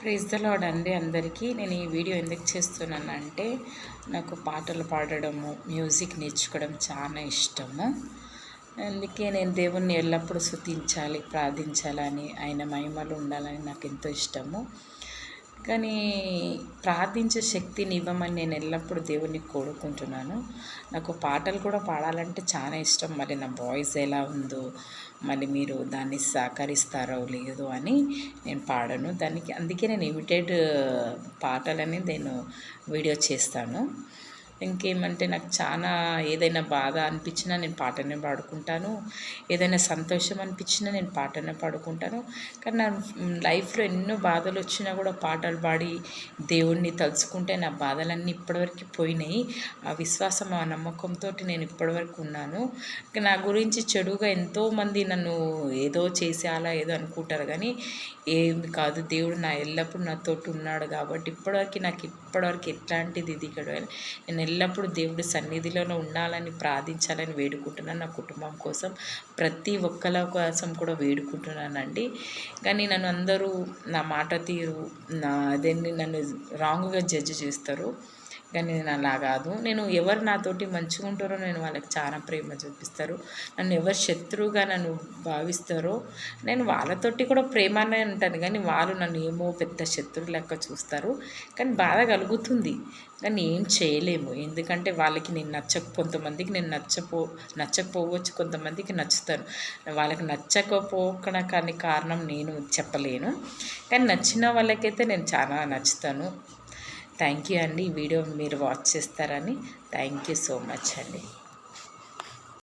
Praise the lord అండి అందరికీ. నేను ఈ వీడియో ఎందుకు చేస్తున్నానంటే, నాకు పాటలు పాడడము, మ్యూజిక్ నేర్చుకోవడం చాలా ఇష్టము. అందుకే నేను దేవుణ్ణి ఎల్లప్పుడూ స్తుతించాలి, ప్రార్థించాలని, ఆయన మహిమలో ఉండాలని నాకు ఎంతో ఇష్టము. కానీ ప్రార్థించే శక్తిని ఇవ్వమని నేను ఎల్లప్పుడూ దేవుణ్ణి కోరుకుంటున్నాను. నాకు పాటలు కూడా పాడాలంటే చాలా ఇష్టం. మరి నా వాయిస్ ఎలా ఉందో, మళ్ళీ మీరు దాన్ని సహకరిస్తారో లేదో అని నేను పాడను. అందుకే నేను ఇమిటేడ్ పాటలని నేను వీడియో చేస్తాను. ఇంకేమంటే నాకు చాలా ఏదైనా బాధ అనిపించినా నేను పాటనే పాడుకుంటాను. ఏదైనా సంతోషం అనిపించినా నేను పాటనే పాడుకుంటాను. కానీ నా లైఫ్లో ఎన్నో బాధలు వచ్చినా కూడా పాటలు పాడి దేవుణ్ణి తలుచుకుంటే నా బాధలన్నీ ఇప్పటివరకు పోయినాయి. ఆ విశ్వాసం, ఆ నమ్మకంతో నేను ఇప్పటివరకు ఉన్నాను. నా గురించి చెడుగా ఎంతోమంది నన్ను ఏదో చేసేయాలా ఏదో అనుకుంటారు, కానీ ఏమి కాదు. దేవుడు ఎల్లప్పుడూ నాతోటి ఉన్నాడు కాబట్టి ఇప్పటివరకు ఎట్లాంటిది దిగడు. నేను ఎల్లప్పుడూ దేవుడి సన్నిధిలోనే ఉండాలని ప్రార్థించాలని వేడుకుంటున్నాను. నా కుటుంబం కోసం, ప్రతి ఒక్కరి కోసం కూడా వేడుకుంటున్నానండి. కానీ నన్ను అందరూ నా మాట తీరు నన్ను రాంగ్గా జడ్జ్ చేస్తారు. కానీ నేను అలా కాదు. నేను ఎవరు నాతోటి మంచిగా ఉంటారో నేను వాళ్ళకి చాలా ప్రేమ చూపిస్తారు. నన్ను ఎవరు శత్రువుగా నన్ను భావిస్తారో నేను వాళ్ళతోటి కూడా ప్రేమనే ఉంటాను, కానీ వాళ్ళు నన్ను ఏమో పెద్ద శత్రువు లెక్క చూస్తారు. కానీ బాధ కలుగుతుంది, కానీ ఏం చేయలేము. ఎందుకంటే వాళ్ళకి నేను కొంతమందికి నేను నచ్చకపోవచ్చు, కొంతమందికి నచ్చుతాను. వాళ్ళకి నచ్చకపోకడానికి కారణం నేను చెప్పలేను, కానీ నచ్చిన వాళ్ళకైతే నేను చాలా నచ్చుతాను. థ్యాంక్ యూ అండి. ఈ వీడియో మీరు వాచ్ చేస్తారని థ్యాంక్ యూ సో మచ్ అండి.